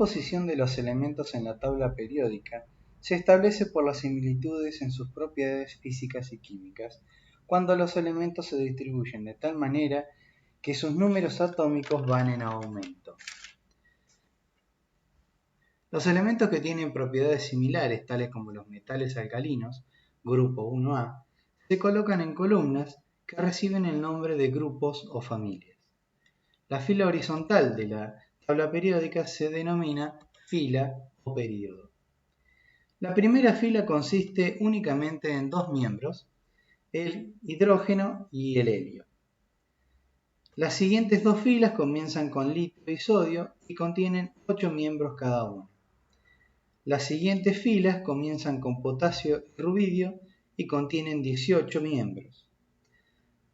posición de los elementos en la tabla periódica se establece por las similitudes en sus propiedades físicas y químicas, cuando los elementos se distribuyen de tal manera que sus números atómicos van en aumento. Los elementos que tienen propiedades similares, tales como los metales alcalinos, grupo 1A, se colocan en columnas que reciben el nombre de grupos o familias. La fila horizontal de la tabla periódica se denomina fila o período. La primera fila consiste únicamente en dos miembros, el hidrógeno y el helio. Las siguientes dos filas comienzan con litio y sodio y contienen 8 miembros cada uno. Las siguientes filas comienzan con potasio y rubidio y contienen 18 miembros.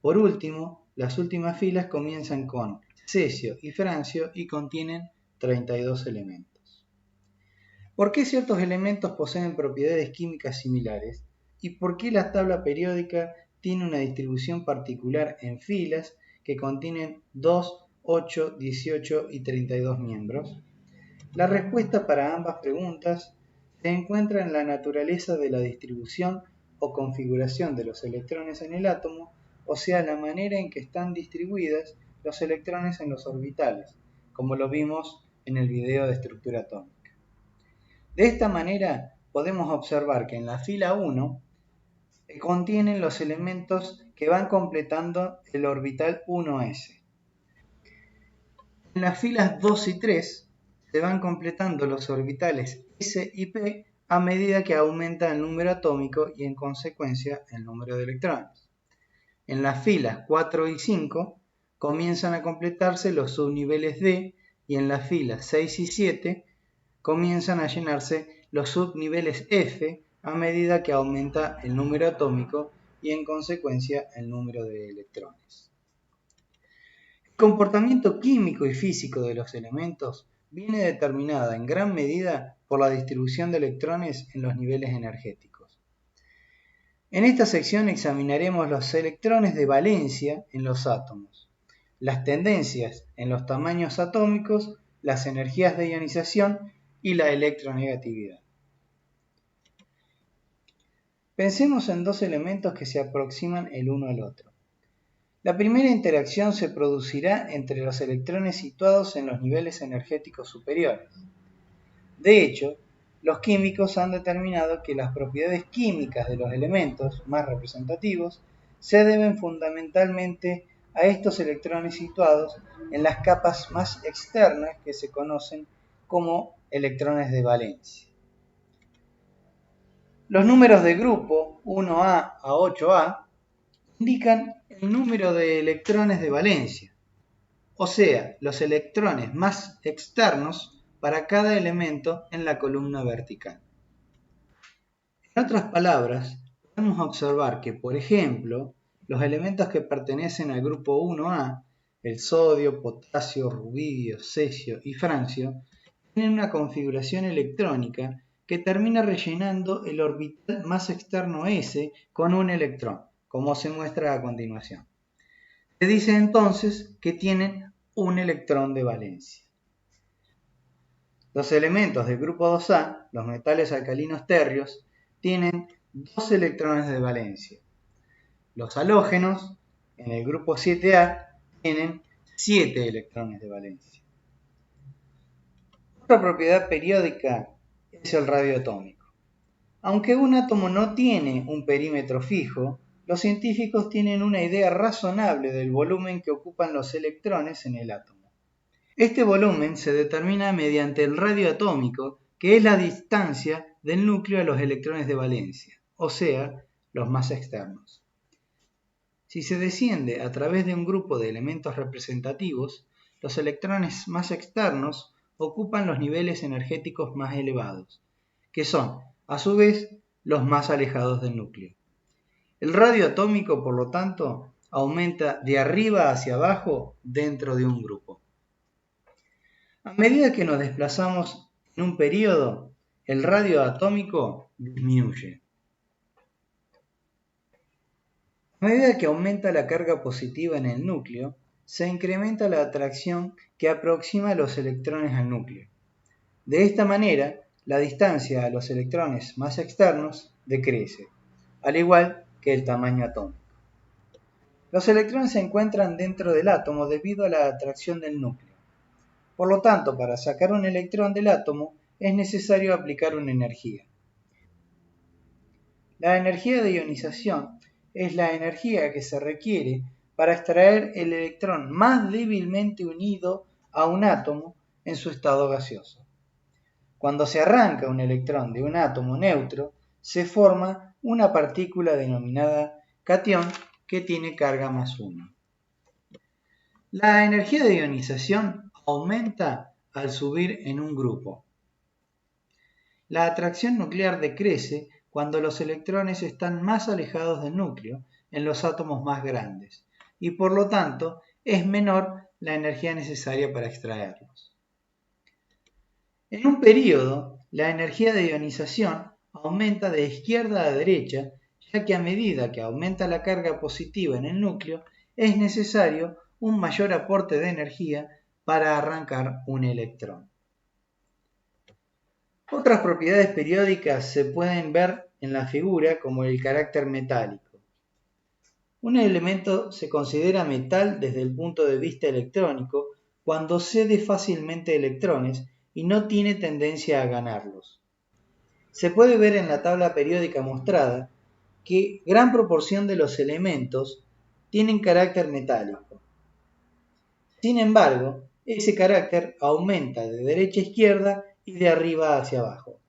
Por último, las últimas filas comienzan con cesio y francio y contienen 32 elementos. ¿Por qué ciertos elementos poseen propiedades químicas similares? ¿Y por qué la tabla periódica tiene una distribución particular en filas que contienen 2, 8, 18 y 32 miembros? La respuesta para ambas preguntas se encuentra en la naturaleza de la distribución o configuración de los electrones en el átomo, o sea, la manera en que están distribuidas los electrones en los orbitales, como lo vimos en el video de estructura atómica. De esta manera podemos observar que en la fila 1 contienen los elementos que van completando el orbital 1s. En las filas 2 y 3 se van completando los orbitales s y p a medida que aumenta el número atómico y en consecuencia el número de electrones. En las filas 4 y 5 comienzan a completarse los subniveles d y en las filas 6 y 7 comienzan a llenarse los subniveles f a medida que aumenta el número atómico y en consecuencia el número de electrones. El comportamiento químico y físico de los elementos viene determinada en gran medida por la distribución de electrones en los niveles energéticos. En esta sección examinaremos los electrones de valencia en los átomos, las tendencias en los tamaños atómicos, las energías de ionización y la electronegatividad. Pensemos en dos elementos que se aproximan el uno al otro. La primera interacción se producirá entre los electrones situados en los niveles energéticos superiores. De hecho, los químicos han determinado que las propiedades químicas de los elementos más representativos se deben fundamentalmente a estos electrones situados en las capas más externas que se conocen como electrones de valencia. Los números de grupo 1A a 8A indican el número de electrones de valencia, o sea, los electrones más externos para cada elemento en la columna vertical. En otras palabras, podemos observar que, por ejemplo, los elementos que pertenecen al grupo 1A, el sodio, potasio, rubidio, cesio y francio, tienen una configuración electrónica que termina rellenando el orbital más externo S con un electrón, como se muestra a continuación. Se dice entonces que tienen un electrón de valencia. Los elementos del grupo 2A, los metales alcalinos térreos, tienen 2 electrones de valencia. Los halógenos, en el grupo 7A, tienen 7 electrones de valencia. Otra propiedad periódica es el radio atómico. Aunque un átomo no tiene un perímetro fijo, los científicos tienen una idea razonable del volumen que ocupan los electrones en el átomo. Este volumen se determina mediante el radio atómico, que es la distancia del núcleo a los electrones de valencia, o sea, los más externos. Si se desciende a través de un grupo de elementos representativos, los electrones más externos ocupan los niveles energéticos más elevados, que son, a su vez, los más alejados del núcleo. El radio atómico, por lo tanto, aumenta de arriba hacia abajo dentro de un grupo. A medida que nos desplazamos en un período, el radio atómico disminuye. A medida que aumenta la carga positiva en el núcleo, se incrementa la atracción que aproxima los electrones al núcleo. De esta manera, la distancia a los electrones más externos decrece, al igual que el tamaño atómico. Los electrones se encuentran dentro del átomo debido a la atracción del núcleo. Por lo tanto, para sacar un electrón del átomo es necesario aplicar una energía. La energía de ionización es la energía que se requiere para extraer el electrón más débilmente unido a un átomo en su estado gaseoso. Cuando se arranca un electrón de un átomo neutro, se forma una partícula denominada catión que tiene carga +1. La energía de ionización aumenta al subir en un grupo. La atracción nuclear decrece cuando los electrones están más alejados del núcleo en los átomos más grandes y por lo tanto es menor la energía necesaria para extraerlos. En un período, la energía de ionización aumenta de izquierda a derecha, ya que a medida que aumenta la carga positiva en el núcleo, es necesario un mayor aporte de energía para arrancar un electrón. Otras propiedades periódicas se pueden ver en la figura como el carácter metálico. Un elemento se considera metal desde el punto de vista electrónico cuando cede fácilmente electrones y no tiene tendencia a ganarlos. Se puede ver en la tabla periódica mostrada que gran proporción de los elementos tienen carácter metálico. Sin embargo, ese carácter aumenta de derecha a izquierda y de arriba hacia abajo.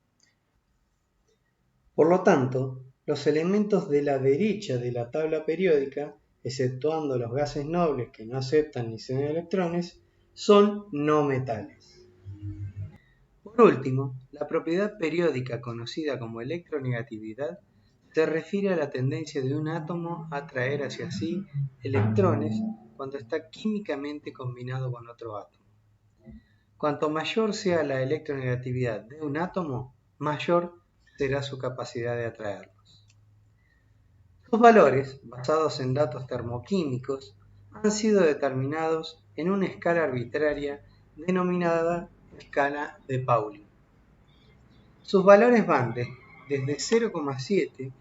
Por lo tanto, los elementos de la derecha de la tabla periódica, exceptuando los gases nobles que no aceptan ni ceden electrones, son no metales. Por último, la propiedad periódica conocida como electronegatividad se refiere a la tendencia de un átomo a atraer hacia sí electrones cuando está químicamente combinado con otro átomo. Cuanto mayor sea la electronegatividad de un átomo, mayor será su capacidad de atraerlos. Sus valores, basados en datos termoquímicos, han sido determinados en una escala arbitraria denominada escala de Pauling. Sus valores van desde 0,7,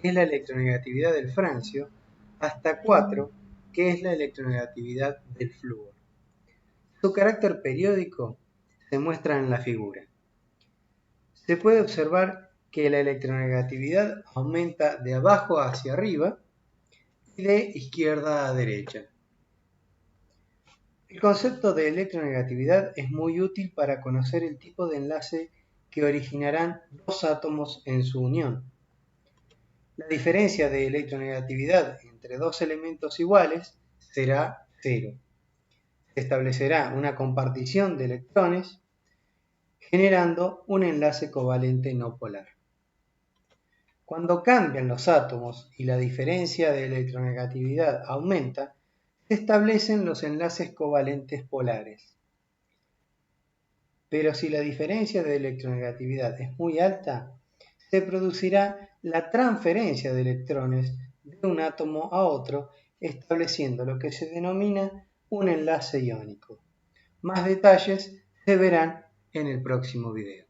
que es la electronegatividad del francio, hasta 4, que es la electronegatividad del flúor. Su carácter periódico se muestra en la figura. Se puede observar que la electronegatividad aumenta de abajo hacia arriba y de izquierda a derecha. El concepto de electronegatividad es muy útil para conocer el tipo de enlace que originarán dos átomos en su unión. La diferencia de electronegatividad entre dos elementos iguales será 0. Se establecerá una compartición de electrones generando un enlace covalente no polar. Cuando cambian los átomos y la diferencia de electronegatividad aumenta, se establecen los enlaces covalentes polares. Pero si la diferencia de electronegatividad es muy alta, se producirá la transferencia de electrones de un átomo a otro, estableciendo lo que se denomina un enlace iónico. Más detalles se verán en el próximo video.